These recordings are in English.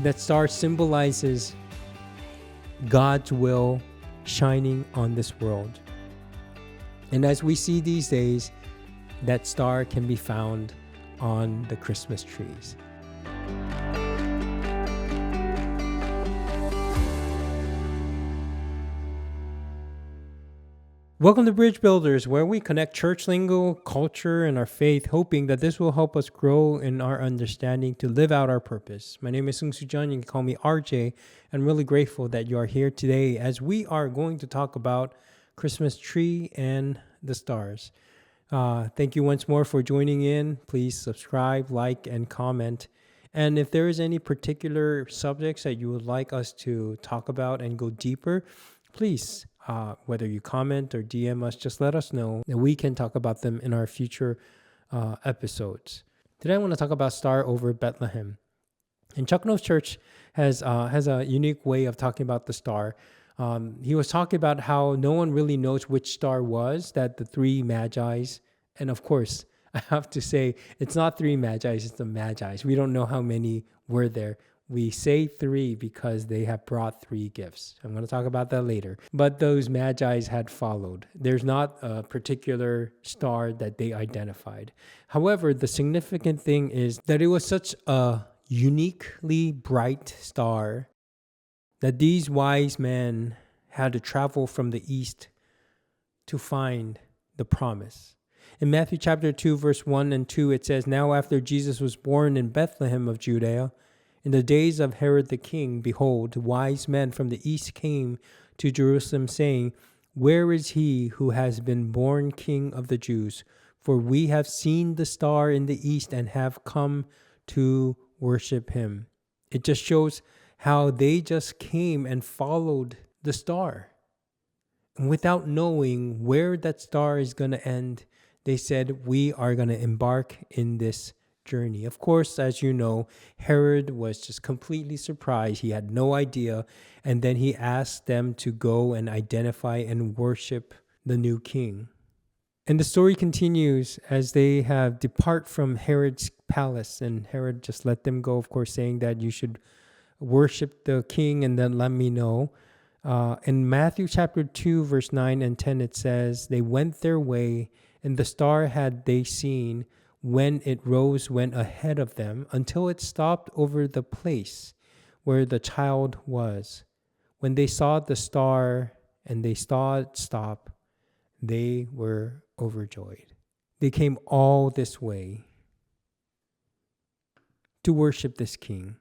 That star symbolizes God's will shining on this world. And as we see these days, that star can be found on the Christmas trees. Welcome to Bridge Builders, where we connect church lingo, culture, and our faith, hoping that this will help us grow in our understanding to live out our purpose. My name is Sung Soo Jun. You can call me RJ. I'm really grateful that you are here today as we are going to talk about Christmas tree and the stars. Thank you once more for joining in. Please subscribe, like, and comment. And if there is any particular subjects that you would like us to talk about and go deeper, please, whether you comment or DM us, just let us know that we can talk about them in our future episodes. Today I want to talk about Star over Bethlehem. And Chuck No's church has a unique way of talking about the star. He was talking about how no one really knows which star was, that the three Magi's, and of course, I have to say, it's not three Magi's, it's the Magi's. We don't know how many were there. We say three because they have brought three gifts. I'm going to talk about that later. But those Magi's had followed. There's not a particular star that they identified. However, the significant thing is that it was such a uniquely bright star that these wise men had to travel from the east to find the promise. In Matthew chapter 2, verse 1 and 2, it says, "Now after Jesus was born in Bethlehem of Judea, in the days of Herod the king, behold, wise men from the east came to Jerusalem, saying, 'Where is he who has been born King of the Jews? For we have seen the star in the east and have come to worship him.'" It just shows how they just came and followed the star. And without knowing where that star is going to end, they said, "We are going to embark in this journey." Of course, as you know, Herod was just completely surprised. He had no idea. And then he asked them to go and identify and worship the new king. And the story continues as they have depart from Herod's palace. And Herod just let them go, of course, saying that you should worship the king and then let me know. In Matthew chapter 2, verse 9 and 10, it says, "They went their way, and the star had they seen. When it rose, went ahead of them until it stopped over the place where the child was. When they saw the star and they saw it stop, they were overjoyed." They came all this way to worship this king.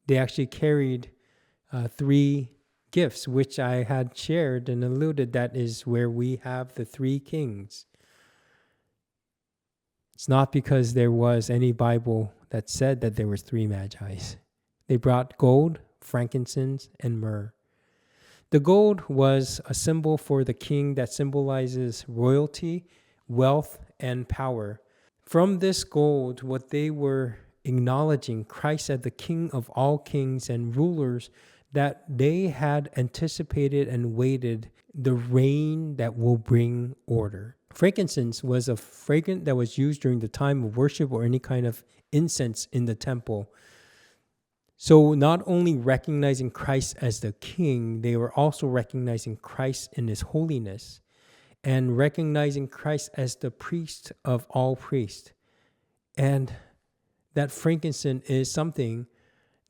They actually carried three gifts, which I had shared and alluded that is where we have the three kings. It's not because there was any Bible that said that there was three Magi's. They brought gold, frankincense, and myrrh. The gold was a symbol for the king that symbolizes royalty, wealth, and power. From this gold, what they were acknowledging Christ as the King of all kings and rulers, that they had anticipated and waited the reign that will bring order. Frankincense was a fragrance that was used during the time of worship or any kind of incense in the temple. So not only recognizing Christ as the king, they were also recognizing Christ in his holiness and recognizing Christ as the priest of all priests. And that frankincense is something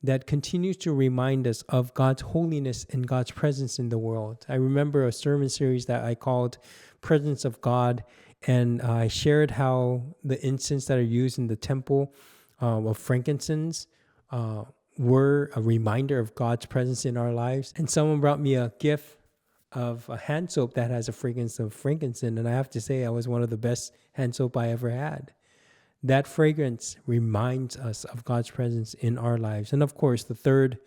that continues to remind us of God's holiness and God's presence in the world. I remember a sermon series that I called Presence of God, and I shared how the incense that are used in the temple of frankincense were a reminder of God's presence in our lives. And someone brought me a gift of a hand soap that has a fragrance of frankincense, and I have to say, it was one of the best hand soap I ever had. That fragrance reminds us of God's presence in our lives. And of course, the third,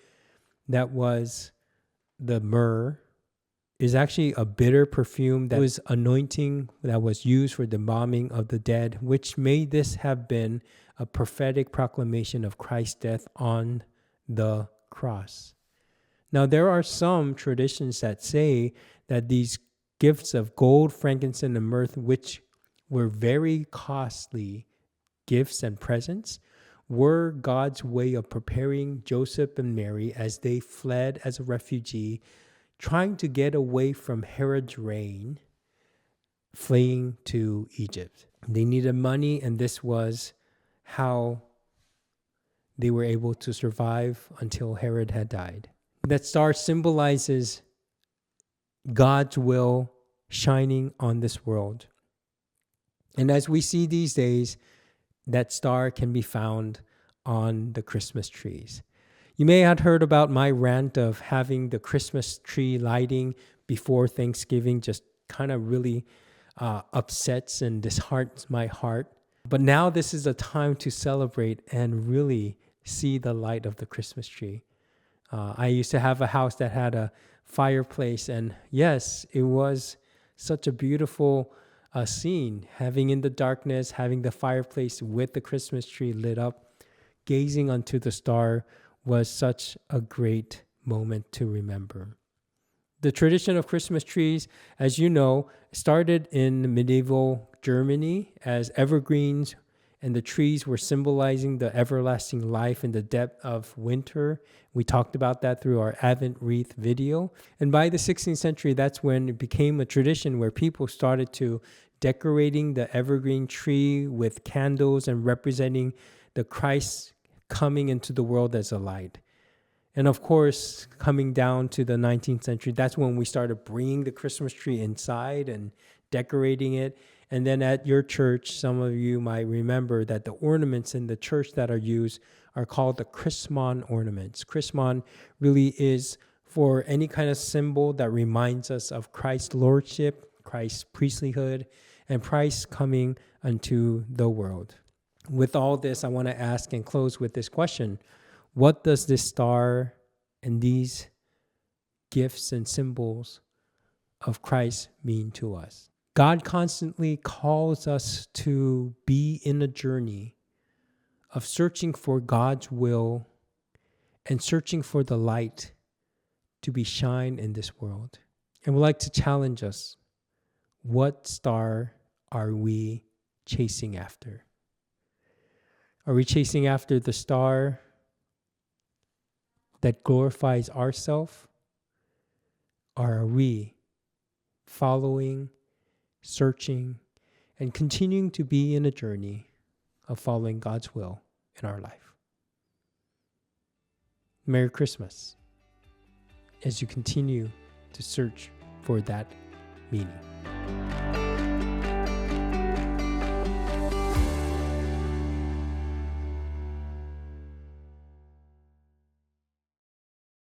that was the myrrh, is actually a bitter perfume that was anointing that was used for the embalming of the dead, which may this have been a prophetic proclamation of Christ's death on the cross. Now, there are some traditions that say that these gifts of gold, frankincense, and myrrh, which were very costly gifts and presents, were God's way of preparing Joseph and Mary as they fled as a refugee, trying to get away from Herod's reign, fleeing to Egypt. They needed money, and this was how they were able to survive until Herod had died. That star symbolizes God's will shining on this world. And as we see these days, that star can be found on the Christmas trees. You may have heard about my rant of having the Christmas tree lighting before Thanksgiving just kind of really upsets and disheartens my heart. But now this is a time to celebrate and really see the light of the Christmas tree. I used to have a house that had a fireplace, and yes, it was such a beautiful scene, having in the darkness, having the fireplace with the Christmas tree lit up, gazing onto the star was such a great moment to remember. The tradition of Christmas trees, as you know, started in medieval Germany as evergreens, and the trees were symbolizing the everlasting life in the depth of winter. We talked about that through our Advent wreath video. And by the 16th century, that's when it became a tradition where people started to decorating the evergreen tree with candles and representing the Christ coming into the world as a light. And of course, coming down to the 19th century, that's when we started bringing the Christmas tree inside and decorating it. And then at your church, some of you might remember that the ornaments in the church that are used are called the Chrismon ornaments. Chrismon really is for any kind of symbol that reminds us of Christ's lordship, Christ's priesthood, and Christ coming unto the world. With all this, I want to ask and close with this question. What does this star and these gifts and symbols of Christ mean to us? God constantly calls us to be in a journey of searching for God's will and searching for the light to be shine in this world. And we'd like to challenge us. What star are we chasing after? Are we chasing after the star that glorifies ourselves? Or are we following, searching, and continuing to be in a journey of following God's will in our life? Merry Christmas as you continue to search for that meaning.